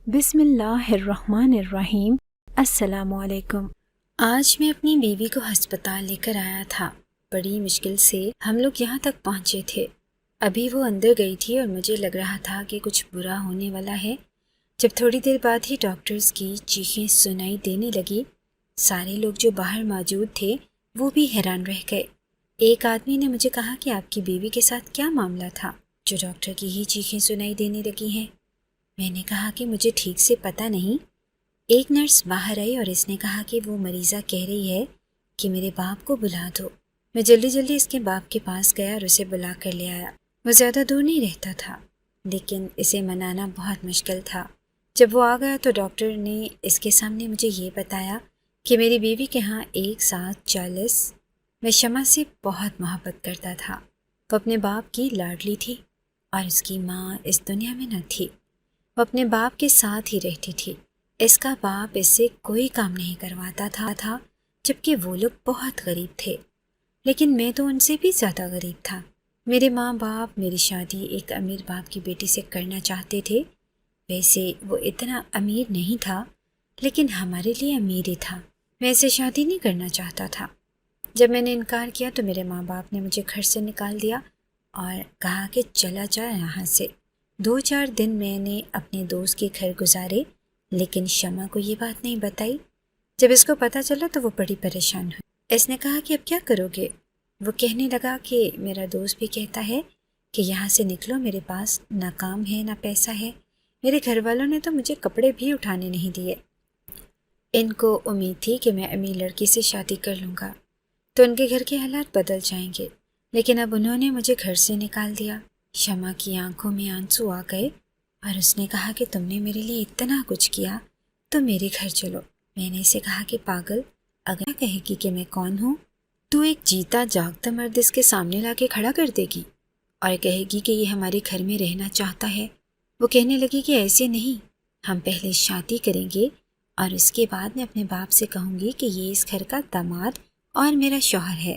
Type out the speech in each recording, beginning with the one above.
بسم اللہ الرحمن الرحیم۔ السلام علیکم۔ آج میں اپنی بیوی کو ہسپتال لے کر آیا تھا۔ بڑی مشکل سے ہم لوگ یہاں تک پہنچے تھے۔ ابھی وہ اندر گئی تھی اور مجھے لگ رہا تھا کہ کچھ برا ہونے والا ہے، جب تھوڑی دیر بعد ہی ڈاکٹرز کی چیخیں سنائی دینے لگی۔ سارے لوگ جو باہر موجود تھے وہ بھی حیران رہ گئے۔ ایک آدمی نے مجھے کہا کہ آپ کی بیوی کے ساتھ کیا معاملہ تھا جو ڈاکٹر کی ہی چیخیں سنائی دینے لگی ہیں؟ میں نے کہا کہ مجھے ٹھیک سے پتہ نہیں۔ ایک نرس باہر آئی اور اس نے کہا کہ وہ مریضہ کہہ رہی ہے کہ میرے باپ کو بلا دو۔ میں جلدی جلدی اس کے باپ کے پاس گیا اور اسے بلا کر لے آیا۔ وہ زیادہ دور نہیں رہتا تھا، لیکن اسے منانا بہت مشکل تھا۔ جب وہ آ گیا تو ڈاکٹر نے اس کے سامنے مجھے یہ بتایا کہ میری بیوی کے ہاں 1/7 میں شمع سے بہت محبت کرتا تھا۔ وہ اپنے باپ کی لاڈلی تھی اور اس کی ماں اس دنیا میں نہ تھی۔ وہ اپنے باپ کے ساتھ ہی رہتی تھی۔ اس کا باپ اس سے کوئی کام نہیں کرواتا تھا جبکہ وہ لوگ بہت غریب تھے، لیکن میں تو ان سے بھی زیادہ غریب تھا۔ میرے ماں باپ میری شادی ایک امیر باپ کی بیٹی سے کرنا چاہتے تھے۔ ویسے وہ اتنا امیر نہیں تھا، لیکن ہمارے لیے امیر ہی تھا۔ میں اسے شادی نہیں کرنا چاہتا تھا۔ جب میں نے انکار کیا تو میرے ماں باپ نے مجھے گھر سے نکال دیا اور کہا کہ چلا جا یہاں سے۔ 2-4 دن میں نے اپنے دوست کے گھر گزارے، لیکن شمع کو یہ بات نہیں بتائی۔ جب اس کو پتہ چلا تو وہ بڑی پریشان ہوئی۔ اس نے کہا کہ اب کیا کرو گے؟ وہ کہنے لگا کہ میرا دوست بھی کہتا ہے کہ یہاں سے نکلو، میرے پاس نہ کام ہے نہ پیسہ ہے۔ میرے گھر والوں نے تو مجھے کپڑے بھی اٹھانے نہیں دیے۔ ان کو امید تھی کہ میں امیر لڑکی سے شادی کر لوں گا تو ان کے گھر کے حالات بدل جائیں گے، لیکن اب انہوں نے مجھے گھر سے نکال دیا۔ شمع کی آنکھوں میں آنسو آ گئے اور اس نے کہا کہ تم نے میرے لیے اتنا کچھ کیا تو میرے گھر چلو۔ میں نے اسے کہا کہ پاگل، اگر کہے گی کہ میں کون ہوں تو ایک جیتا جاگتا مرد اس کے سامنے لا کے کھڑا کر دے گی اور کہے گی کہ یہ ہمارے گھر میں رہنا چاہتا ہے۔ وہ کہنے لگی کہ ایسے نہیں، ہم پہلے شادی کریں گے اور اس کے بعد میں اپنے باپ سے کہوں گی کہ یہ اس گھر کا داماد اور میرا شوہر ہے،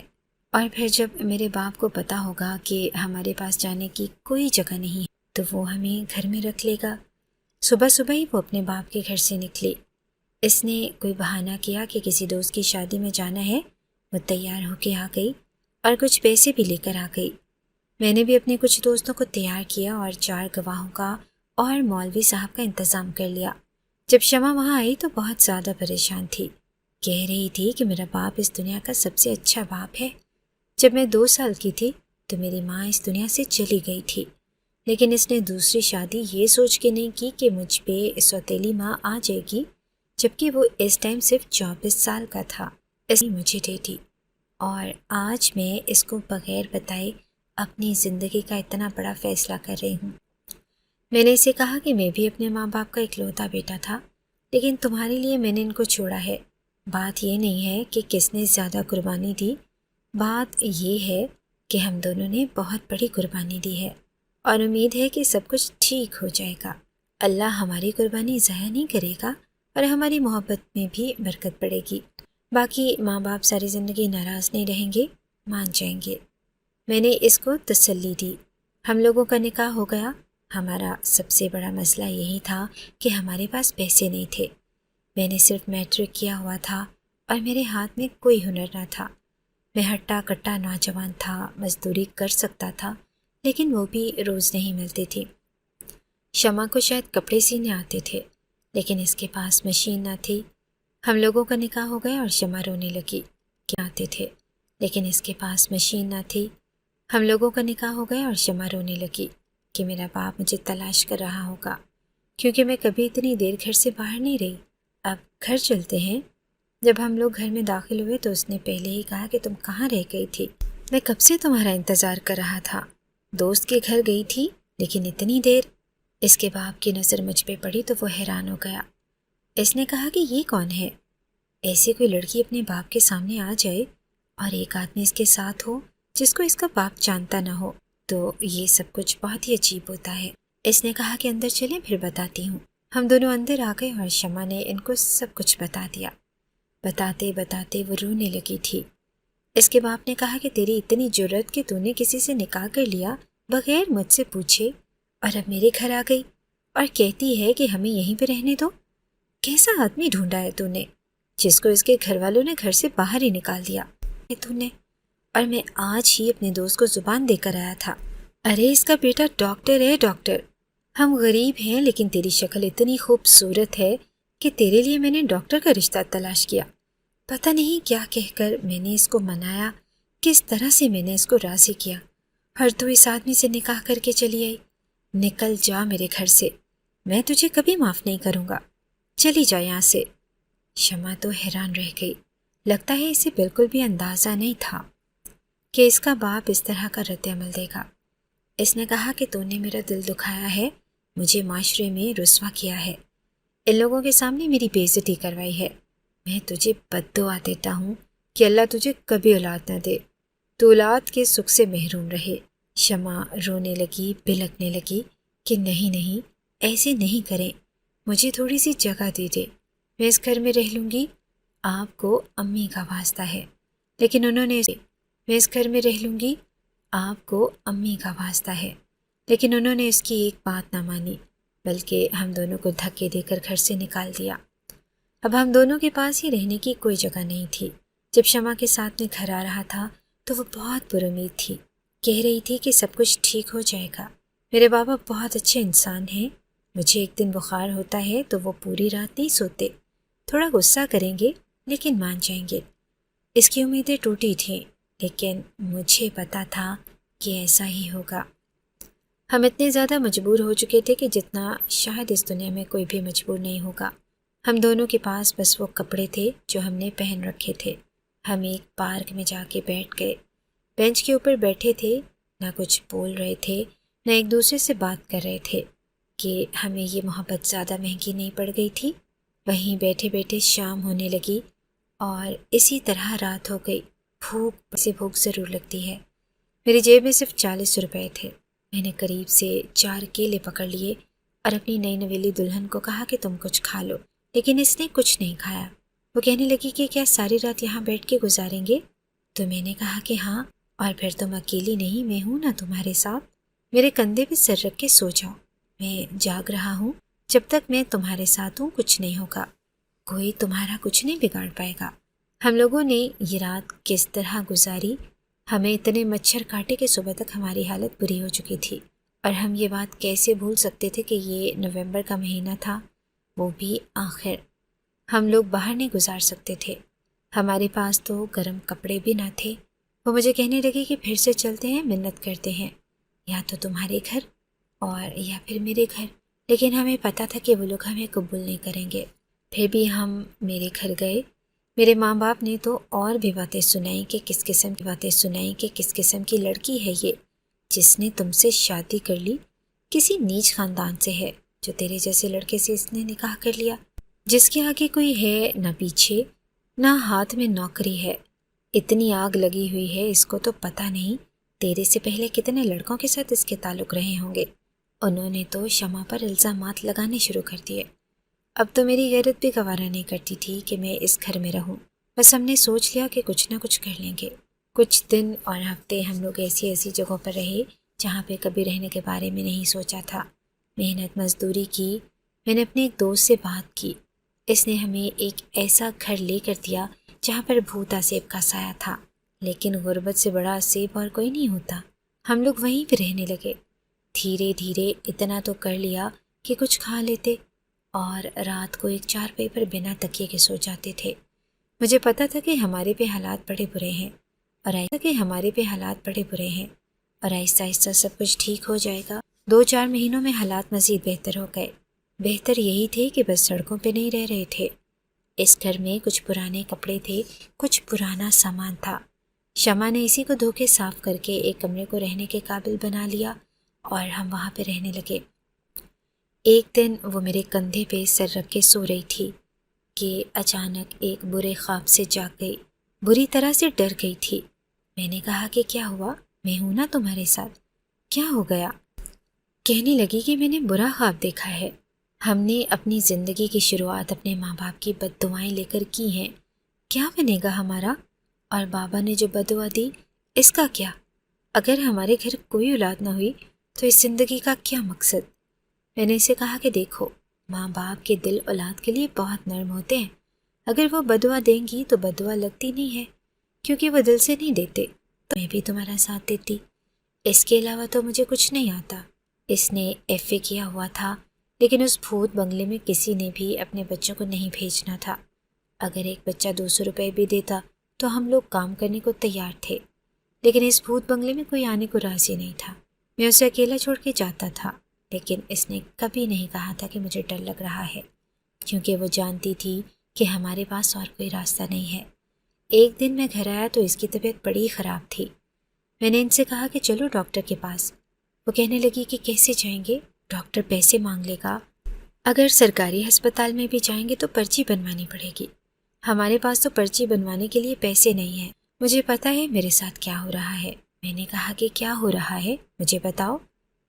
اور پھر جب میرے باپ کو پتہ ہوگا کہ ہمارے پاس جانے کی کوئی جگہ نہیں تو وہ ہمیں گھر میں رکھ لے گا۔ صبح صبح ہی وہ اپنے باپ کے گھر سے نکلی۔ اس نے کوئی بہانہ کیا کہ کسی دوست کی شادی میں جانا ہے۔ وہ تیار ہو کے آ گئی اور کچھ پیسے بھی لے کر آ گئی۔ میں نے بھی اپنے کچھ دوستوں کو تیار کیا اور 4 گواہوں کا اور مولوی صاحب کا انتظام کر لیا۔ جب شمع وہاں آئی تو بہت زیادہ پریشان تھی۔ کہہ رہی تھی کہ میرا باپ اس دنیا کا سب سے اچھا باپ ہے۔ جب میں 2 سال کی تھی تو میری ماں اس دنیا سے چلی گئی تھی، لیکن اس نے دوسری شادی یہ سوچ کے نہیں کی کہ مجھ پہ سوتیلی ماں آ جائے گی، جبکہ وہ اس ٹائم صرف 24 سال کا تھا۔ اس نے مجھے دے دی اور آج میں اس کو بغیر بتائے اپنی زندگی کا اتنا بڑا فیصلہ کر رہی ہوں۔ میں نے اسے کہا کہ میں بھی اپنے ماں باپ کا اکلوتا بیٹا تھا، لیکن تمہارے لیے میں نے ان کو چھوڑا ہے۔ بات یہ نہیں ہے کہ کس نے زیادہ قربانی دی، بات یہ ہے کہ ہم دونوں نے بہت بڑی قربانی دی ہے اور امید ہے کہ سب کچھ ٹھیک ہو جائے گا۔ اللہ ہماری قربانی ضائع نہیں کرے گا اور ہماری محبت میں بھی برکت پڑے گی۔ باقی ماں باپ ساری زندگی ناراض نہیں رہیں گے، مان جائیں گے۔ میں نے اس کو تسلی دی۔ ہم لوگوں کا نکاح ہو گیا۔ ہمارا سب سے بڑا مسئلہ یہی تھا کہ ہمارے پاس پیسے نہیں تھے۔ میں نے صرف میٹرک کیا ہوا تھا اور میرے ہاتھ میں کوئی ہنر نہ تھا۔ میں ہٹا کٹا نوجوان تھا، مزدوری کر سکتا تھا، لیکن وہ بھی روز نہیں ملتی تھی۔ شمع کو شاید کپڑے سینے آتے تھے، لیکن اس کے پاس مشین نہ تھی۔ ہم لوگوں کا نکاح ہو گیا اور شمع رونے لگی کہ آتے تھے، لیکن اس کے پاس مشین نہ تھی۔ ہم لوگوں کا نکاح ہو گیا اور شمع رونے لگی کہ میرا باپ مجھے تلاش کر رہا ہوگا، کیونکہ میں کبھی اتنی دیر گھر سے باہر نہیں رہی۔ اب گھر چلتے ہیں۔ جب ہم لوگ گھر میں داخل ہوئے تو اس نے پہلے ہی کہا کہ تم کہاں رہ گئی تھی؟ میں کب سے تمہارا انتظار کر رہا تھا۔ دوست کے گھر گئی تھی، لیکن اتنی دیر؟ اس کے باپ کی نظر مجھ پہ پڑی تو وہ حیران ہو گیا۔ اس نے کہا کہ یہ کون ہے؟ ایسے کوئی لڑکی اپنے باپ کے سامنے آ جائے اور ایک آدمی اس کے ساتھ ہو جس کو اس کا باپ جانتا نہ ہو تو یہ سب کچھ بہت ہی عجیب ہوتا ہے۔ اس نے کہا کہ اندر چلیں، پھر بتاتی ہوں۔ ہم دونوں اندر آ گئے اور شمع نے ان کو سب کچھ بتا دیا۔ بتاتے بتاتے وہ رونے لگی تھی۔ اس کے باپ نے کہا کہ تیری اتنی جرأت کہ تو نے کسی سے نکاح کر لیا بغیر مجھ سے پوچھے اور اب میرے گھر آ گئی اور کہتی ہے کہ ہمیں یہیں پہ رہنے دو۔ کیسا آدمی ڈھونڈا ہے تو نے، جس کو اس کے گھر والوں نے گھر سے باہر ہی نکال دیا ہے تو نے۔ اور میں آج ہی اپنے دوست کو زبان دے کر آیا تھا، ارے اس کا بیٹا ڈاکٹر ہے ڈاکٹر۔ ہم غریب ہیں لیکن تیری شکل اتنی خوبصورت ہے کہ تیرے لیے میں نے ڈاکٹر کا رشتہ تلاش کیا۔ پتہ نہیں کیا کہہ کر میں نے اس کو منایا، کس طرح سے میں نے اس کو راضی کیا، اور تو اس آدمی سے نکاح کر کے چلی آئی۔ نکل جا میرے گھر سے، میں تجھے کبھی معاف نہیں کروں گا، چلی جا یہاں سے۔ شمع تو حیران رہ گئی، لگتا ہے اسے بالکل بھی اندازہ نہیں تھا کہ اس کا باپ اس طرح کا رد عمل دے گا۔ اس نے کہا کہ تو نے میرا دل دکھایا ہے، مجھے معاشرے میں رسوا کیا ہے، ان لوگوں کے سامنے میری بے عزتی کروائی ہے۔ میں تجھے بد دعا دیتا ہوں کہ اللہ تجھے کبھی اولاد نہ دے، تو اولاد کے سکھ سے محروم رہے۔ شمع رونے لگی، بلکنے لگی کہ نہیں، ایسے نہیں کریں، مجھے تھوڑی سی جگہ دے دے، میں اس گھر میں رہ لوں گی، آپ کو امی کا واسطہ ہے۔ لیکن انہوں نے میں اس گھر میں رہ لوں گی، آپ کو امی کا واسطہ ہے، لیکن انہوں نے اس کی ایک بات نہ مانی، بلکہ ہم دونوں کو دھکے دے کر گھر سے نکال دیا۔ اب ہم دونوں کے پاس ہی رہنے کی کوئی جگہ نہیں تھی۔ جب شمع کے ساتھ میں گھر آ رہا تھا تو وہ بہت پر امید تھی، کہہ رہی تھی کہ سب کچھ ٹھیک ہو جائے گا، میرے بابا بہت اچھے انسان ہیں، مجھے ایک دن بخار ہوتا ہے تو وہ پوری رات نہیں سوتے، تھوڑا غصہ کریں گے لیکن مان جائیں گے۔ اس کی امیدیں ٹوٹی تھیں، لیکن مجھے پتا تھا کہ ایسا ہی ہوگا۔ ہم اتنے زیادہ مجبور ہو چکے تھے کہ جتنا شاید اس دنیا میں کوئی بھی مجبور نہیں ہوگا۔ ہم دونوں کے پاس بس وہ کپڑے تھے جو ہم نے پہن رکھے تھے۔ ہم ایک پارک میں جا کے بیٹھ گئے، بینچ کے اوپر بیٹھے تھے، نہ کچھ بول رہے تھے، نہ ایک دوسرے سے بات کر رہے تھے کہ ہمیں یہ محبت زیادہ مہنگی نہیں پڑ گئی تھی۔ وہیں بیٹھے بیٹھے شام ہونے لگی اور اسی طرح رات ہو گئی۔ بھوک ضرور لگتی ہے۔ میری جیب میں صرف 40 روپے تھے۔ میں نے قریب سے 4 کیلے پکڑ لیے اور اپنی نئی نویلی دلہن کو کہا کہ تم کچھ کھا لو، لیکن اس نے کچھ نہیں کھایا۔ وہ کہنے لگی کہ کیا ساری رات یہاں بیٹھ کے گزاریں گے؟ تو میں نے کہا کہ ہاں، اور پھر تم اکیلی نہیں، میں ہوں نا تمہارے ساتھ، میرے کندھے پہ سر رکھ کے سو جاؤ، میں جاگ رہا ہوں، جب تک میں تمہارے ساتھ ہوں کچھ نہیں ہوگا، کوئی تمہارا کچھ نہیں بگاڑ پائے گا۔ ہم لوگوں نے یہ رات کس طرح گزاری، ہمیں اتنے مچھر کاٹے کہ صبح تک ہماری حالت بری ہو چکی تھی، اور ہم یہ بات کیسے بھول سکتے تھے کہ یہ نومبر کا مہینہ تھا، وہ بھی آخر۔ ہم لوگ باہر نہیں گزار سکتے تھے، ہمارے پاس تو گرم کپڑے بھی نہ تھے۔ وہ مجھے کہنے لگے کہ پھر سے چلتے ہیں، منت کرتے ہیں، یا تو تمہارے گھر اور یا پھر میرے گھر، لیکن ہمیں پتہ تھا کہ وہ لوگ ہمیں قبول نہیں کریں گے۔ پھر بھی ہم میرے گھر گئے۔ میرے ماں باپ نے تو اور بھی باتیں سنائیں کہ کس قسم کی لڑکی ہے یہ، جس نے تم سے شادی کر لی، کسی نیچ خاندان سے ہے، جو تیرے جیسے لڑکے سے اس نے نکاح کر لیا، جس کے آگے کوئی ہے نہ پیچھے، نہ ہاتھ میں نوکری ہے۔ اتنی آگ لگی ہوئی ہے اس کو تو پتہ نہیں تیرے سے پہلے کتنے لڑکوں کے ساتھ اس کے تعلق رہے ہوں گے۔ انہوں نے تو شمع پر الزامات لگانے شروع کر دیے۔ اب تو میری غیرت بھی گوارا نہیں کرتی تھی کہ میں اس گھر میں رہوں، بس ہم نے سوچ لیا کہ کچھ نہ کچھ کر لیں گے۔ کچھ دن اور ہفتے ہم لوگ ایسی جگہوں پر رہے جہاں پہ کبھی رہنے کے بارے میں نہیں سوچا تھا۔ محنت مزدوری کی۔ میں نے اپنے ایک دوست سے بات کی، اس نے ہمیں ایک ایسا گھر لے کر دیا جہاں پر بھوت آسیب کا سایہ تھا، لیکن غربت سے بڑا آسیب اور کوئی نہیں ہوتا۔ ہم لوگ وہیں پہ رہنے لگے، دھیرے دھیرے اتنا تو کر لیا کہ کچھ کھا لیتے اور رات کو ایک چارپائی پر بنا تکیے کے سو جاتے تھے۔ مجھے پتا تھا کہ ہمارے پہ حالات بڑے برے ہیں اور آہستہ آہستہ سب کچھ ٹھیک ہو جائے گا۔ 2-4 مہینوں میں حالات مزید بہتر ہو گئے۔ بہتر یہی تھے کہ بس سڑکوں پہ نہیں رہ رہے تھے۔ اس گھر میں کچھ پرانے کپڑے تھے، کچھ پرانا سامان تھا۔ شمع نے اسی کو دھو کے صاف کر کے ایک کمرے کو رہنے کے قابل بنا لیا اور ہم وہاں پہ رہنے لگے۔ ایک دن وہ میرے کندھے پہ سر رکھ کے سو رہی تھی کہ اچانک ایک برے خواب سے جاگ گئی، بری طرح سے ڈر گئی تھی۔ میں نے کہا کہ کیا ہوا؟ میں ہوں نا تمہارے ساتھ، کیا ہو گیا؟ کہنے لگی کہ میں نے برا خواب دیکھا ہے، ہم نے اپنی زندگی کی شروعات اپنے ماں باپ کی بد دعائیں لے کر کی ہیں، کیا بنے گا ہمارا؟ اور بابا نے جو بد دعا دی، اس کا کیا؟ اگر ہمارے گھر کوئی اولاد نہ ہوئی تو اس زندگی کا کیا مقصد؟ میں نے اسے کہا کہ دیکھو، ماں باپ کے دل اولاد کے لیے بہت نرم ہوتے ہیں. اگر وہ بددعا دیں گی تو بددعا لگتی نہیں ہے، کیونکہ وہ دل سے نہیں دیتے. تو میں بھی تمہارا ساتھ دیتی. اس کے علاوہ تو مجھے کچھ نہیں آتا. اس نے ایف اے کیا ہوا تھا، لیکن اس بھوت بنگلے میں کسی نے بھی اپنے بچوں کو نہیں بھیجنا تھا. اگر ایک بچہ 200 روپے بھی دیتا تو ہم لوگ کام کرنے کو تیار تھے، لیکن اس بھوت بنگلے میں کوئی آنے کو راضی نہیں تھا. میں اسے اکیلا چھوڑ کے جاتا تھا، لیکن اس نے کبھی نہیں کہا تھا کہ مجھے ڈر لگ رہا ہے، کیونکہ وہ جانتی تھی کہ ہمارے پاس اور کوئی راستہ نہیں ہے. ایک دن میں گھر آیا تو اس کی طبیعت بڑی خراب تھی. میں نے ان سے کہا کہ چلو ڈاکٹر کے پاس. وہ کہنے لگی کہ کیسے جائیں گے، ڈاکٹر پیسے مانگ لے گا. اگر سرکاری ہسپتال میں بھی جائیں گے تو پرچی بنوانی پڑے گی. ہمارے پاس تو پرچی بنوانے کے لیے پیسے نہیں ہیں. مجھے پتا ہے میرے ساتھ کیا ہو رہا ہے. میں نے کہا کہ کیا ہو رہا ہے، مجھے بتاؤ.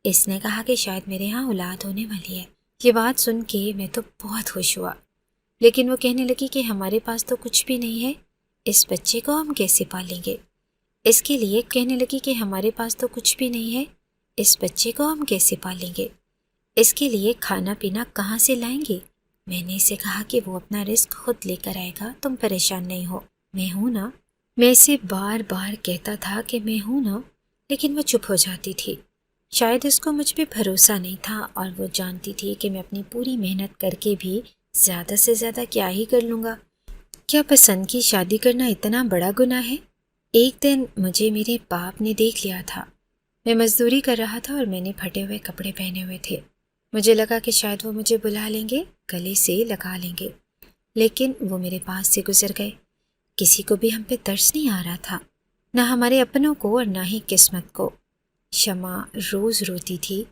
اس نے کہا کہ شاید میرے ہاں اولاد ہونے والی ہے. یہ بات سن کے میں تو بہت خوش ہوا، لیکن وہ کہنے لگی کہ ہمارے پاس تو کچھ بھی نہیں ہے، اس بچے کو ہم کیسے پالیں گے. اس کے لیے کہنے لگی کہ ہمارے پاس تو کچھ بھی نہیں ہے، اس بچے کو ہم کیسے پالیں گے، اس کے لیے کھانا پینا کہاں سے لائیں گے. میں نے اسے کہا کہ وہ اپنا رزق خود لے کر آئے گا، تم پریشان نہیں ہو، میں ہوں نا. میں اسے بار بار کہتا تھا کہ میں ہوں نا، لیکن وہ چپ ہو جاتی تھی. شاید اس کو مجھ پہ بھروسہ نہیں تھا، اور وہ جانتی تھی کہ میں اپنی پوری محنت کر کے بھی زیادہ سے زیادہ کیا ہی کر لوں گا. کیا پسند کی شادی کرنا اتنا بڑا گناہ ہے؟ ایک دن مجھے میرے باپ نے دیکھ لیا تھا. میں مزدوری کر رہا تھا اور میں نے پھٹے ہوئے کپڑے پہنے ہوئے تھے. مجھے لگا کہ شاید وہ مجھے بلا لیں گے، گلے سے لگا لیں گے، لیکن وہ میرے پاس سے گزر گئے. کسی کو بھی ہم پہ ترس نہیں آ رہا تھا، نہ ہمارے اپنوں کو اور نہ ہی قسمت کو. شمع روز روتی تھی،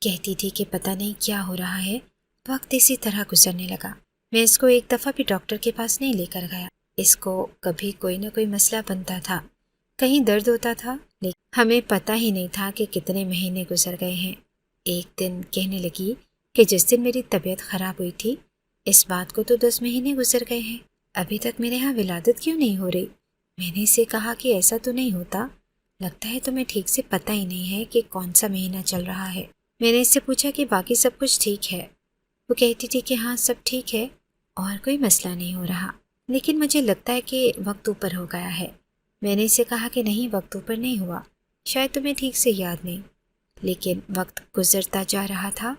کہتی تھی کہ پتہ نہیں کیا ہو رہا ہے. وقت اسی طرح گزرنے لگا. میں اس کو ایک دفعہ بھی ڈاکٹر کے پاس نہیں لے کر گیا. اس کو کبھی کوئی نہ کوئی مسئلہ بنتا تھا، کہیں درد ہوتا تھا، لیکن ہمیں پتہ ہی نہیں تھا کہ کتنے مہینے گزر گئے ہیں. ایک دن کہنے لگی کہ جس دن میری طبیعت خراب ہوئی تھی، اس بات کو تو 10 مہینے گزر گئے ہیں، ابھی تک میرے ہاں ولادت کیوں نہیں ہو رہی. میں نے اسے کہا کہ ایسا تو نہیں ہوتا، لگتا ہے تمہیں ٹھیک سے پتہ ہی نہیں ہے کہ کون سا مہینہ چل رہا ہے. میں نے اس سے پوچھا کہ باقی سب کچھ ٹھیک ہے. وہ کہتی تھی کہ ہاں سب ٹھیک ہے اور کوئی مسئلہ نہیں ہو رہا، لیکن مجھے لگتا ہے کہ وقت اوپر ہو گیا ہے. میں نے اسے کہا کہ نہیں، وقت اوپر نہیں ہوا، شاید تمہیں ٹھیک سے یاد نہیں. لیکن وقت گزرتا جا رہا تھا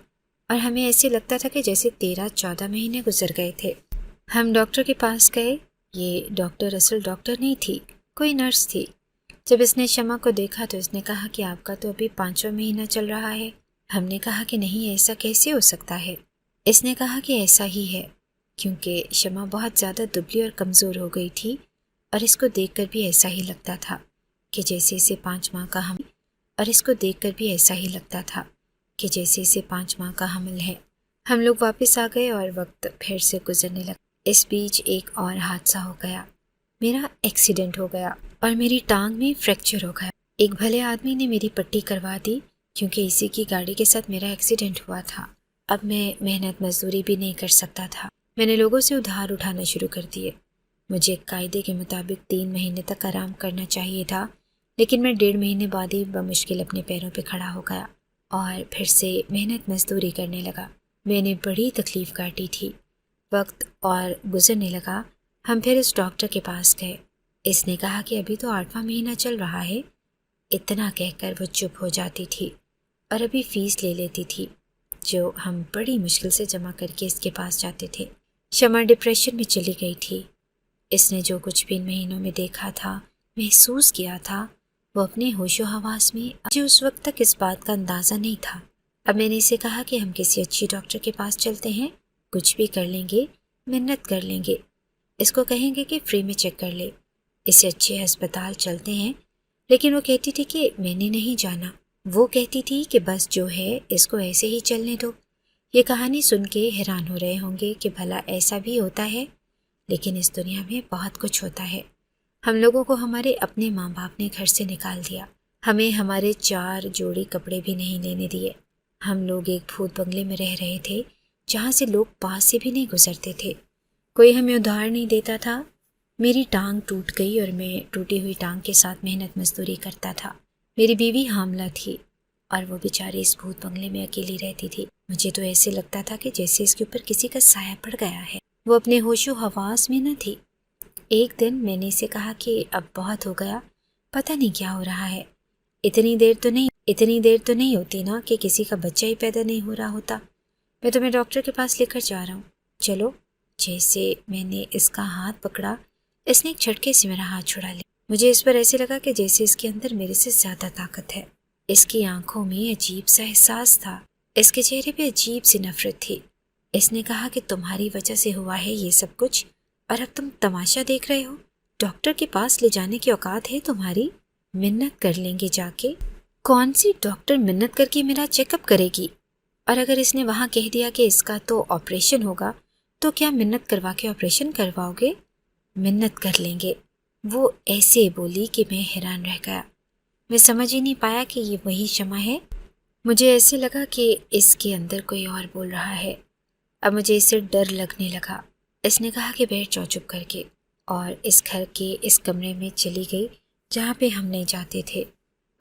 اور ہمیں ایسے لگتا تھا کہ جیسے 13-14 مہینے گزر گئے تھے. ہم ڈاکٹر کے پاس گئے. یہ ڈاکٹر اصل ڈاکٹر نہیں تھی، کوئی نرس تھی. جب اس نے شمع کو دیکھا تو اس نے کہا کہ آپ کا تو ابھی 5واں مہینہ چل رہا ہے. ہم نے کہا کہ نہیں، ایسا کیسے ہو سکتا ہے. اس نے کہا کہ ایسا ہی ہے، کیونکہ شمع بہت زیادہ دبلی اور کمزور ہو گئی تھی، اور اس کو دیکھ کر بھی ایسا ہی لگتا تھا کہ جیسے اسے 5 ماہ کا حمل اور اس کو دیکھ کر بھی ایسا ہی لگتا تھا کہ جیسے اسے 5 ماہ کا حمل ہے. ہم لوگ واپس آ گئے اور وقت پھر سے گزرنے لگا. اس بیچ ایک اور حادثہ ہو گیا. میرا ایکسیڈنٹ ہو گیا اور میری ٹانگ میں فریکچر ہو گیا. ایک بھلے آدمی نے میری پٹی کروا دی، کیونکہ اسی کی گاڑی کے ساتھ میرا ایکسیڈنٹ ہوا تھا. اب میں محنت مزدوری بھی نہیں کر سکتا تھا. میں نے لوگوں سے ادھار اٹھانا شروع کر دیے. مجھے قاعدے کے مطابق 3 مہینے تک آرام کرنا چاہیے تھا، لیکن میں 1.5 مہینے بعد ہی بمشکل اپنے پیروں پہ کھڑا ہو گیا اور پھر سے محنت مزدوری کرنے لگا. میں نے بڑی تکلیف کاٹی تھی. وقت اور گزرنے لگا. ہم پھر اس ڈاکٹر کے پاس گئے. اس نے کہا کہ ابھی تو 8واں مہینہ چل رہا ہے. اتنا کہہ کر وہ چپ ہو جاتی تھی اور ابھی فیس لے لیتی تھی، جو ہم بڑی مشکل سے جمع کر کے اس کے پاس جاتے تھے. شمع ڈپریشن میں چلی گئی تھی. اس نے جو کچھ بھی ان مہینوں میں دیکھا تھا، محسوس کیا تھا، وہ اپنے ہوش و حواس میں مجھے اس وقت تک اس بات کا اندازہ نہیں تھا. اب میں نے اسے کہا کہ ہم کسی اچھی ڈاکٹر کے پاس چلتے ہیں، کچھ بھی کر لیں گے، محنت کر لیں گے، اس کو کہیں گے کہ فری میں چیک کر لے، اسے اچھے ہسپتال چلتے ہیں. لیکن وہ کہتی تھی کہ میں نے نہیں جانا. وہ کہتی تھی کہ بس جو ہے اس کو ایسے ہی چلنے دو. یہ کہانی سن کے حیران ہو رہے ہوں گے کہ بھلا ایسا بھی ہوتا ہے، لیکن اس دنیا میں بہت کچھ ہوتا ہے. ہم لوگوں کو ہمارے اپنے ماں باپ نے گھر سے نکال دیا. ہمیں ہمارے 4 جوڑی کپڑے بھی نہیں لینے دیے. ہم لوگ ایک بھوت بنگلے میں رہ رہے تھے جہاں سے لوگ پاس سے بھی نہیں گزرتے تھے. کوئی ہمیں ادھار نہیں دیتا تھا. میری ٹانگ ٹوٹ گئی اور میں ٹوٹی ہوئی ٹانگ کے ساتھ محنت مزدوری کرتا تھا. میری بیوی حاملہ تھی اور وہ بیچاری اس بھوت بنگلے میں اکیلی رہتی تھی۔ مجھے تو ایسے لگتا تھا کہ جیسے اس کے اوپر کسی کا سایہ پڑ گیا ہے۔ وہ اپنے ہوش و حواس میں نہ تھی۔ ایک دن میں نے اسے کہا کہ اب بہت ہو گیا، پتہ نہیں کیا ہو رہا ہے، اتنی دیر تو نہیں ہوتی نا کہ کسی کا بچہ ہی پیدا نہیں ہو رہا ہوتا۔ میں تمہیں ڈاکٹر کے پاس لے کر جا رہا ہوں، چلو۔ جیسے میں نے اس کا ہاتھ پکڑا، اس نے ایک جھٹکے سے میرا ہاتھ چھڑا لیا۔ مجھے اس پر ایسے لگا کہ جیسے اس کے اندر میرے سے زیادہ طاقت ہے۔ اس کی آنکھوں میں عجیب سا احساس تھا، اس کے چہرے پہ عجیب سی نفرت تھی۔ اس نے کہا کہ تمہاری وجہ سے ہوا ہے یہ سب کچھ، اور اب تم تماشا دیکھ رہے ہو؟ ڈاکٹر کے پاس لے جانے کی اوقات ہے تمہاری؟ منت کر لیں گے جا کے۔ کون سی ڈاکٹر منت کر کے میرا چیک اپ کرے گی؟ اور اگر اس نے وہاں کہہ دیا کہ اس کا تو آپریشن ہوگا، تو کیا منت کروا کے آپریشن کرواؤ گے؟ منت کر لیں گے، وہ ایسے بولی کہ میں حیران رہ گیا۔ میں سمجھ ہی نہیں پایا کہ یہ وہی شمع ہے۔ مجھے ایسے لگا کہ اس کے اندر کوئی اور بول رہا ہے۔ اب مجھے اس سے ڈر لگنے لگا۔ اس نے کہا کہ بیٹھ جاؤ چپ کر کے، اور اس گھر کے اس کمرے میں چلی گئی جہاں پہ ہم نہیں جاتے تھے۔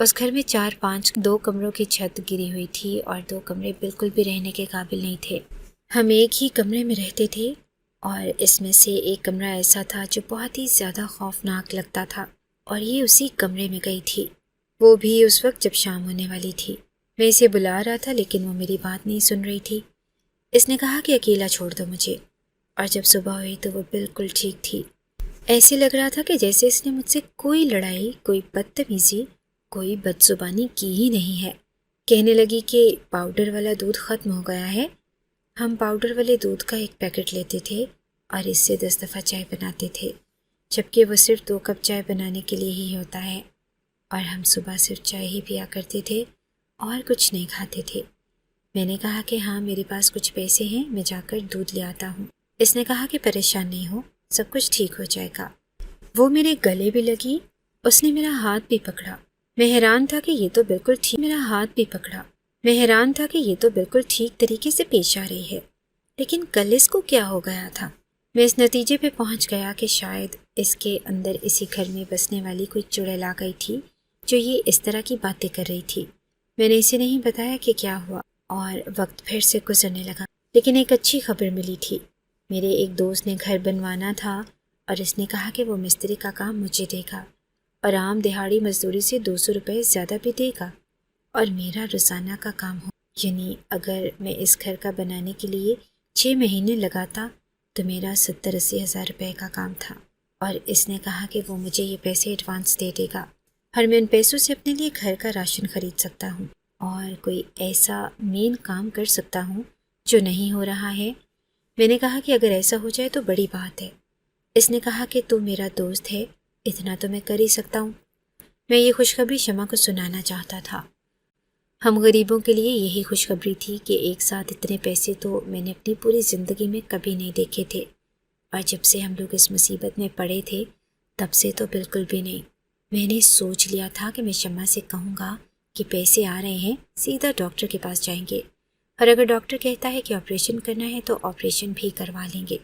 اس گھر میں 4-5 2 کمروں کی چھت گری ہوئی تھی، اور 2 کمرے بالکل بھی رہنے کے قابل نہیں تھے۔ ہم ایک ہی کمرے میں رہتے تھے، اور اس میں سے ایک کمرہ ایسا تھا جو بہت ہی زیادہ خوفناک لگتا تھا، اور یہ اسی کمرے میں گئی تھی، وہ بھی اس وقت جب شام ہونے والی تھی۔ میں اسے بلا رہا تھا لیکن وہ میری بات نہیں سن رہی تھی۔ اس نے کہا کہ اکیلا چھوڑ دو مجھے، اور جب صبح ہوئی تو وہ بالکل ٹھیک تھی۔ ایسے لگ رہا تھا کہ جیسے اس نے مجھ سے کوئی لڑائی، کوئی بدتمیزی، کوئی بدزبانی کی ہی نہیں ہے۔ کہنے لگی کہ پاؤڈر والا دودھ ختم ہو گیا ہے۔ ہم پاؤڈر والے دودھ کا ایک پیکٹ لیتے تھے اور اس سے 10 دفعہ چائے بناتے تھے، جبکہ وہ صرف 2 کپ چائے بنانے کے لیے ہی ہوتا ہے، اور ہم صبح صرف چائے ہی پیا کرتے تھے اور کچھ نہیں کھاتے تھے۔ میں نے کہا کہ ہاں میرے پاس کچھ پیسے ہیں، میں جا کر دودھ لے آتا ہوں۔ اس نے کہا کہ پریشان نہیں ہو، سب کچھ ٹھیک ہو جائے گا۔ وہ میرے گلے بھی لگی، اس نے میرا ہاتھ بھی پکڑا۔ میں حیران تھا کہ یہ تو بالکل ٹھیک طریقے سے پیش آ رہی ہے، لیکن کل اس کو کیا ہو گیا تھا؟ میں اس نتیجے پہ پہنچ گیا کہ شاید اس کے اندر اسی گھر میں بسنے والی کوئی چڑیل آ گئی تھی جو یہ اس طرح کی باتیں کر رہی تھی۔ میں نے اسے نہیں بتایا کہ کیا ہوا، اور وقت پھر سے گزرنے لگا، لیکن ایک اچھی خبر ملی تھی۔ میرے ایک دوست نے گھر بنوانا تھا، اور اس نے کہا کہ وہ مستری کا کام مجھے دے گا، اور عام دہاڑی مزدوری سے 200 روپے زیادہ بھی دے گا، اور میرا روزانہ کا کام ہو، یعنی اگر میں اس گھر کا بنانے کے لیے 6 مہینے لگاتا تو میرا 70-80 ہزار روپے کا کام تھا، اور اس نے کہا کہ وہ مجھے یہ پیسے ایڈوانس دے دے گا، اور میں ان پیسوں سے اپنے لیے گھر کا راشن خرید سکتا ہوں، اور کوئی ایسا مین کام کر سکتا ہوں جو نہیں ہو رہا ہے۔ میں نے کہا کہ اگر ایسا ہو جائے تو بڑی بات ہے۔ اس نے کہا کہ تو میرا دوست ہے، اتنا تو میں کر ہی سکتا ہوں۔ میں یہ خوشخبری شمع کو سنانا چاہتا تھا۔ ہم غریبوں کے لیے یہی خوشخبری تھی کہ ایک ساتھ اتنے پیسے تو میں نے اپنی پوری زندگی میں کبھی نہیں دیکھے تھے، اور جب سے ہم لوگ اس مصیبت میں پڑے تھے تب سے تو بالکل بھی نہیں۔ میں نے سوچ لیا تھا کہ میں شمع سے کہوں گا کہ پیسے آ رہے ہیں، سیدھا ڈاکٹر کے پاس جائیں گے، اور اگر ڈاکٹر کہتا ہے کہ آپریشن کرنا ہے تو آپریشن بھی کروا لیں گے۔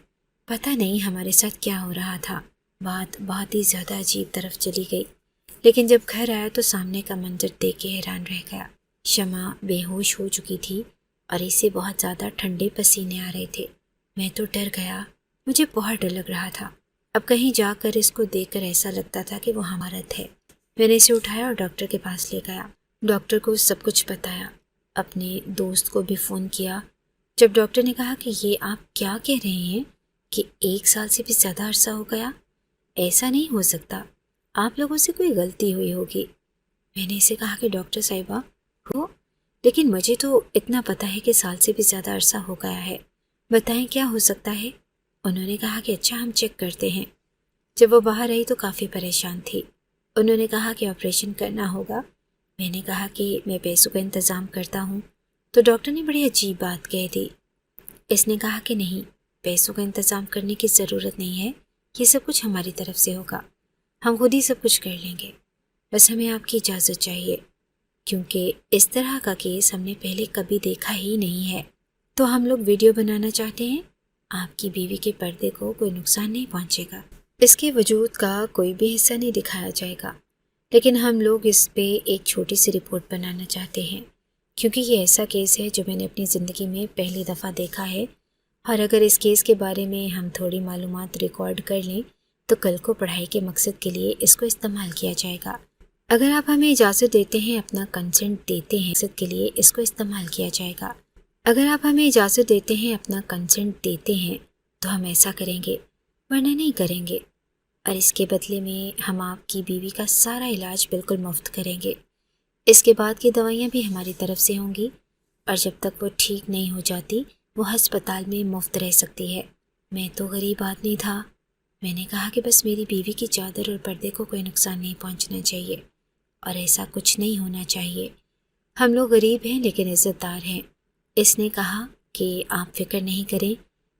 پتہ نہیں ہمارے ساتھ کیا ہو رہا تھا، بات بہت ہی زیادہ عجیب طرف چلی گئی، لیکن جب گھر آیا تو سامنے کا منظر دیکھ کے حیران رہ گیا۔ شمع بے ہوش ہو چکی تھی، اور اسے بہت زیادہ ٹھنڈے پسینے آ رہے تھے۔ میں تو ڈر گیا، مجھے بہت ڈر لگ رہا تھا۔ اب کہیں جا کر اس کو دیکھ کر ایسا لگتا تھا کہ وہ ہمارت ہے۔ میں نے اسے اٹھایا اور ڈاکٹر کے پاس لے گیا۔ ڈاکٹر کو سب کچھ بتایا، اپنے دوست کو بھی فون کیا۔ جب ڈاکٹر نے کہا کہ یہ آپ کیا کہہ رہے ہیں کہ 1 سال سے بھی زیادہ عرصہ ہو گیا، ایسا نہیں ہو سکتا، آپ لوگوں سے کوئی غلطی ہوئی ہوگی۔ میں نے اسے کہا کہ ڈاکٹر صاحبہ ہو، لیکن مجھے تو اتنا پتہ ہے کہ سال سے بھی زیادہ عرصہ ہو گیا ہے، بتائیں کیا ہو سکتا ہے؟ انہوں نے کہا کہ اچھا ہم چیک کرتے ہیں۔ جب وہ باہر آئی تو کافی پریشان تھی۔ انہوں نے کہا کہ آپریشن کرنا ہوگا۔ میں نے کہا کہ میں پیسوں کا انتظام کرتا ہوں، تو ڈاکٹر نے بڑی عجیب بات کہہ دی۔ اس نے کہا کہ نہیں، پیسوں کا انتظام کرنے کی ضرورت نہیں ہے، یہ سب کچھ ہماری طرف سے ہوگا، ہم خود ہی سب کچھ کر لیں گے، بس ہمیں آپ کی اجازت چاہیے، کیونکہ اس طرح کا کیس ہم نے پہلے کبھی دیکھا ہی نہیں ہے۔ تو ہم لوگ ویڈیو بنانا چاہتے ہیں، آپ کی بیوی کے پردے کو کوئی نقصان نہیں پہنچے گا، اس کے وجود کا کوئی بھی حصہ نہیں دکھایا جائے گا، لیکن ہم لوگ اس پہ ایک چھوٹی سی رپورٹ بنانا چاہتے ہیں کیونکہ یہ ایسا کیس ہے جو میں نے اپنی زندگی میں پہلی دفعہ دیکھا ہے، اور اگر اس کیس کے بارے میں ہم تھوڑی معلومات ریکارڈ کر لیں تو کل کو پڑھائی کے مقصد کے لیے اس کو استعمال کیا جائے گا۔ اگر آپ ہمیں اجازت دیتے ہیں، اپنا کنسنٹ دیتے ہیں، مقصد کے لیے اس کو استعمال کیا جائے گا۔ اگر آپ ہمیں اجازت دیتے ہیں، اپنا کنسنٹ دیتے ہیں تو ہم ایسا کریں گے، ورنہ نہیں کریں گے، اور اس کے بدلے میں ہم آپ کی بیوی کا سارا علاج بالکل مفت کریں گے۔ اس کے بعد کی دوائیاں بھی ہماری طرف سے ہوں گی، اور جب تک وہ ٹھیک نہیں ہو جاتی وہ ہسپتال میں مفت رہ سکتی ہے۔ میں تو غریب آدمی تھا، میں نے کہا کہ بس میری بیوی کی چادر اور پردے کو کوئی نقصان نہیں پہنچنا چاہیے، اور ایسا کچھ نہیں ہونا چاہیے۔ ہم لوگ غریب ہیں لیکن عزت دار ہیں۔ اس نے کہا کہ آپ فکر نہیں کریں،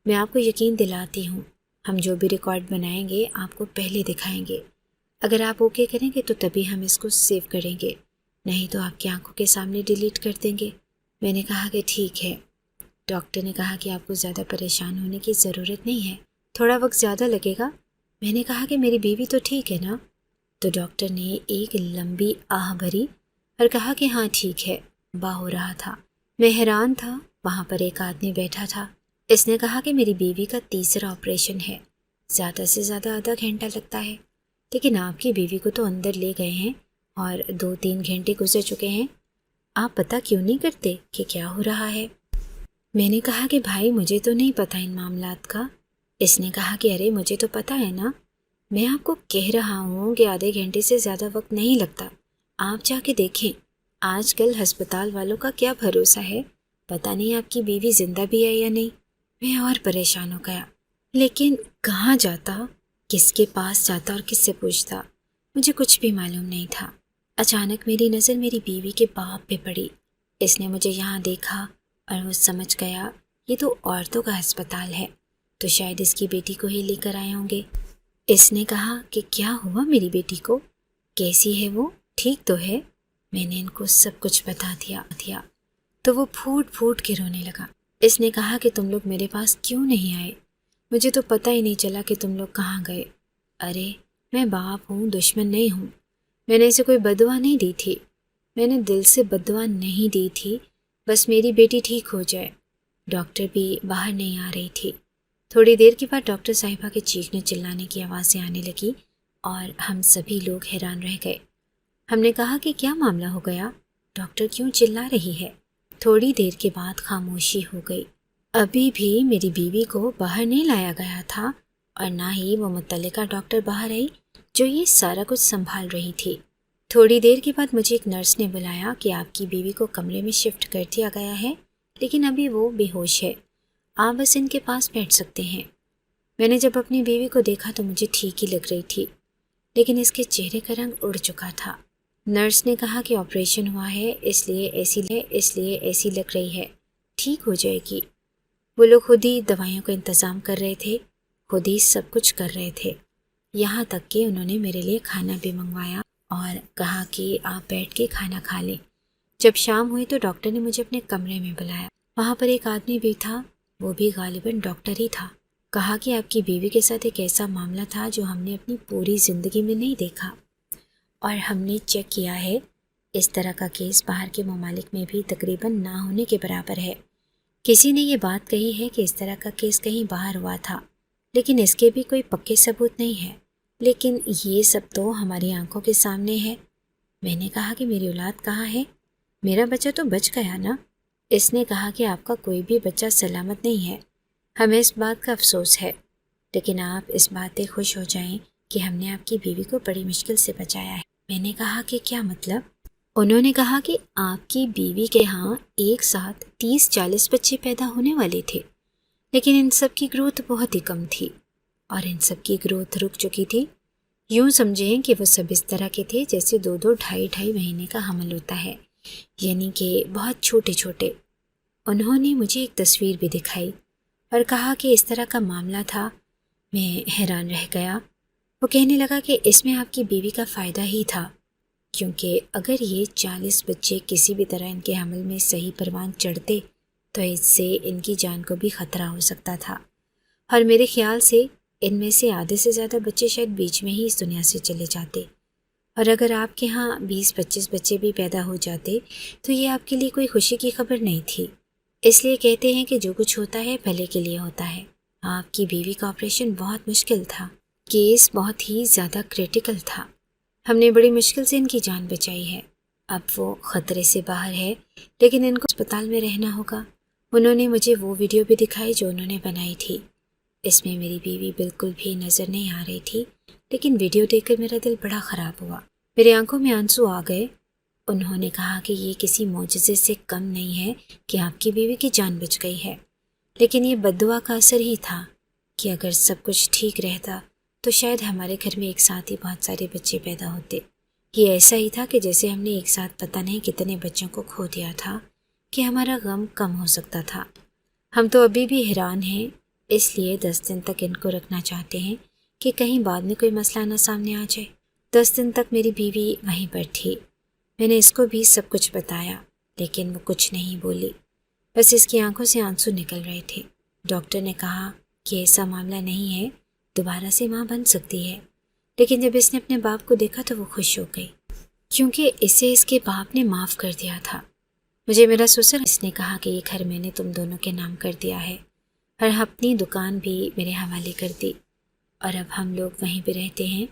میں آپ کو یقین دلاتی ہوں، ہم جو بھی ریکارڈ بنائیں گے آپ کو پہلے دکھائیں گے۔ اگر آپ اوکے کریں گے تو تبھی ہم اس کو سیو کریں گے، نہیں تو آپ کی آنکھوں کے سامنے ڈیلیٹ کر دیں گے۔ میں نے کہا کہ ٹھیک ہے۔ ڈاکٹر نے کہا کہ آپ کو زیادہ پریشان ہونے کی ضرورت نہیں ہے، تھوڑا وقت زیادہ لگے گا۔ میں نے کہا کہ میری بیوی تو ٹھیک ہے نا؟ تو ڈاکٹر نے ایک لمبی آہ بھری اور کہا کہ ہاں ٹھیک ہے، با ہو رہا تھا۔ میں حیران تھا، وہاں پر ایک آدمی بیٹھا تھا۔ اس نے کہا کہ میری بیوی کا تیسرا آپریشن ہے، زیادہ سے زیادہ آدھا گھنٹہ لگتا ہے، لیکن آپ کی بیوی کو تو اندر لے گئے ہیں اور 2-3 گھنٹے گزر چکے ہیں، آپ پتہ کیوں نہیں کرتے کہ کیا ہو رہا ہے؟ میں نے کہا کہ بھائی مجھے تو نہیں پتہ ان معاملات کا۔ اس نے کہا کہ ارے مجھے تو پتہ ہے نا، میں آپ کو کہہ رہا ہوں کہ آدھے گھنٹے سے زیادہ وقت نہیں لگتا، آپ جا کے دیکھیں۔ آج کل ہسپتال والوں کا کیا بھروسہ ہے، پتہ نہیں آپ کی بیوی زندہ بھی ہے یا نہیں۔ میں اور پریشان ہو گیا، لیکن کہاں جاتا، کس کے پاس جاتا اور کس سے پوچھتا، مجھے کچھ بھی معلوم نہیں تھا۔ اچانک میری نظر میری بیوی کے باپ پہ پڑی۔ اس نے مجھے یہاں دیکھا اور وہ سمجھ گیا یہ تو عورتوں کا ہسپتال ہے، تو شاید اس کی بیٹی کو ہی لے کر آئے ہوں گے۔ اس نے کہا کہ کیا ہوا میری بیٹی کو، کیسی ہے وہ، ٹھیک تو ہے؟ میں نے ان کو سب کچھ بتا دیا تو وہ پھوٹ پھوٹ کے رونے لگا۔ اس نے کہا کہ تم لوگ میرے پاس کیوں نہیں آئے، مجھے تو پتہ ہی نہیں چلا کہ تم لوگ کہاں گئے۔ ارے میں باپ ہوں، دشمن نہیں ہوں، میں نے اسے کوئی بددعا نہیں دی تھی، میں نے دل سے بددعا نہیں دی تھی، بس میری بیٹی ٹھیک ہو جائے۔ ڈاکٹر بھی باہر نہیں آ رہی تھی۔ تھوڑی دیر کے بعد ڈاکٹر صاحبہ کے چیخنے چلانے کی آوازیں آنے لگی اور ہم سبھی لوگ حیران رہ گئے۔ ہم نے کہا کہ کیا معاملہ ہو گیا، ڈاکٹر کیوں چلا رہی ہے؟ تھوڑی دیر کے بعد خاموشی ہو گئی۔ ابھی بھی میری بیوی کو باہر نہیں لایا گیا تھا اور نہ ہی وہ متعلقہ ڈاکٹر باہر آئی جو یہ سارا کچھ سنبھال رہی تھی۔ تھوڑی دیر کے بعد مجھے ایک نرس نے بلایا کہ آپ کی بیوی کو کمرے میں شفٹ کر دیا گیا ہے، لیکن ابھی وہ بے ہوش ہے، آپ بس ان کے پاس بیٹھ سکتے ہیں۔ میں نے جب اپنی بیوی کو دیکھا تو مجھے ٹھیک ہی لگ رہی تھی، لیکن اس کے چہرے کا رنگ اڑ چکا تھا۔ نرس نے کہا کہ آپریشن ہوا ہے، اس لیے ایسی لگ رہی ہے، ٹھیک ہو جائے گی۔ وہ لوگ خود ہی دوائیوں کا انتظام کر رہے تھے، خود ہی سب کچھ کر رہے تھے، یہاں تک کہ انہوں نے میرے لیے کھانا بھی منگوایا اور کہا کہ آپ بیٹھ کے کھانا کھا لیں۔ جب شام ہوئی تو ڈاکٹر نے مجھے اپنے کمرے میں بلایا۔ وہاں پر ایک آدمی بھی تھا، وہ بھی غالباً ڈاکٹر ہی تھا۔ کہا کہ آپ کی بیوی کے ساتھ ایک ایسا معاملہ تھا جو ہم نے اپنی پوری زندگی میں نہیں دیکھا، اور ہم نے چیک کیا ہے، اس طرح کا کیس باہر کے ممالک میں بھی تقریباً نہ ہونے کے برابر ہے۔ کسی نے یہ بات کہی ہے کہ اس طرح کا کیس کہیں باہر ہوا تھا، لیکن اس کے بھی کوئی پکے ثبوت نہیں ہے، لیکن یہ سب تو ہماری آنکھوں کے سامنے ہے۔ میں نے کہا کہ میری اولاد کہاں ہے، میرا بچہ تو بچ گیا نا؟ اس نے کہا کہ آپ کا کوئی بھی بچہ سلامت نہیں ہے، ہمیں اس بات کا افسوس ہے، لیکن آپ اس بات پہ خوش ہو جائیں کہ ہم نے آپ کی بیوی کو بڑی مشکل سے بچایا ہے۔ میں نے کہا کہ کیا مطلب؟ انہوں نے کہا کہ آپ کی بیوی کے ہاں ایک ساتھ 30-40 بچے پیدا ہونے والے تھے، لیکن ان سب کی گروتھ بہت ہی کم تھی، اور ان سب کی گروتھ رک چکی تھی۔ یوں سمجھیں کہ وہ سب اس طرح کے تھے جیسے 2-2 ڈھائی مہینے کا حمل ہوتا ہے، یعنی کہ بہت چھوٹے چھوٹے۔ انہوں نے مجھے ایک تصویر بھی دکھائی اور کہا کہ اس طرح کا معاملہ تھا۔ میں حیران رہ گیا۔ وہ کہنے لگا کہ اس میں آپ کی بیوی کا فائدہ ہی تھا، کیونکہ اگر یہ 40 بچے کسی بھی طرح ان کے حمل میں صحیح پروان چڑھتے تو اس سے ان کی جان کو بھی خطرہ ہو سکتا تھا، اور میرے خیال سے ان میں سے آدھے سے زیادہ بچے شاید بیچ میں ہی اس دنیا سے چلے جاتے۔ اور اگر آپ کے ہاں 20-25 بچے بھی پیدا ہو جاتے تو یہ آپ کے لیے کوئی خوشی کی خبر نہیں تھی۔ اس لیے کہتے ہیں کہ جو کچھ ہوتا ہے بھلے کے لیے ہوتا ہے۔ آپ کی بیوی کا آپریشن بہت مشکل تھا، کیس بہت ہی زیادہ کریٹیکل تھا۔ ہم نے بڑی مشکل سے ان کی جان بچائی ہے۔ اب وہ خطرے سے باہر ہے، لیکن ان کو اسپتال میں رہنا ہوگا۔ انہوں نے مجھے وہ ویڈیو بھی دکھائی جو انہوں نے بنائی تھی۔ اس میں میری بیوی بالکل بھی نظر نہیں آ رہی تھی، لیکن ویڈیو دیکھ کر میرا دل بڑا خراب ہوا۔ میری آنکھوں میں آنسو آ گئے۔ انہوں نے کہا کہ یہ کسی معجزے سے کم نہیں ہے کہ آپ کی بیوی کی جان بچ گئی ہے، لیکن یہ بد دعا کا اثر ہی تھا کہ اگر سب کچھ ٹھیک رہتا تو شاید ہمارے گھر میں ایک ساتھ ہی بہت سارے بچے پیدا ہوتے۔ یہ ایسا ہی تھا کہ جیسے ہم نے ایک ساتھ پتہ نہیں کتنے بچوں کو کھو دیا تھا کہ ہمارا غم کم ہو سکتا تھا۔ ہم تو ابھی بھی حیران ہیں، اس لیے 10 دن تک ان کو رکھنا چاہتے ہیں کہ کہیں بعد میں کوئی مسئلہ نہ سامنے آ جائے۔ 10 دن تک میری بیوی وہیں پر تھی۔ میں نے اس کو بھی سب کچھ بتایا، لیکن وہ کچھ نہیں بولی، بس اس کی آنکھوں سے آنسو نکل رہے تھے۔ ڈاکٹر نے کہا کہ ایسا معاملہ نہیں ہے، دوبارہ سے ماں بن سکتی ہے۔ لیکن جب اس نے اپنے باپ کو دیکھا تو وہ خوش ہو گئی، کیونکہ اسے اس کے باپ نے معاف کر دیا تھا۔ مجھے میرا سسر اس نے کہا کہ یہ گھر میں نے تم دونوں کے نام کر دیا ہے، اور اپنی دکان بھی میرے حوالے کر دی، اور اب ہم لوگ وہیں پہ رہتے ہیں۔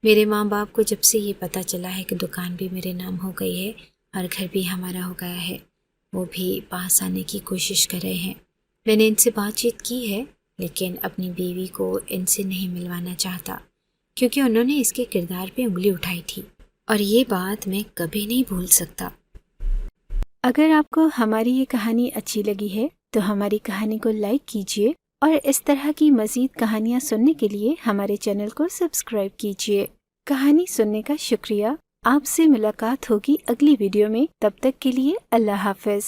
میرے ماں باپ کو جب سے یہ پتہ چلا ہے کہ دکان بھی میرے نام ہو گئی ہے اور گھر بھی ہمارا ہو گیا ہے، وہ بھی پاس آنے کی کوشش کر رہے ہیں۔ میں نے ان سے بات چیت کی ہے، لیکن اپنی بیوی کو ان سے نہیں ملوانا چاہتا، کیونکہ انہوں نے اس کے کردار پہ انگلی اٹھائی تھی، اور یہ بات میں کبھی نہیں بھول سکتا۔ اگر آپ کو ہماری یہ کہانی اچھی لگی ہے تو ہماری کہانی کو لائک کیجیے، اور اس طرح کی مزید کہانیاں سننے کے لیے ہمارے چینل کو سبسکرائب کیجیے۔ کہانی سننے کا شکریہ۔ آپ سے ملاقات ہوگی اگلی ویڈیو میں، تب تک کے لیے اللہ حافظ۔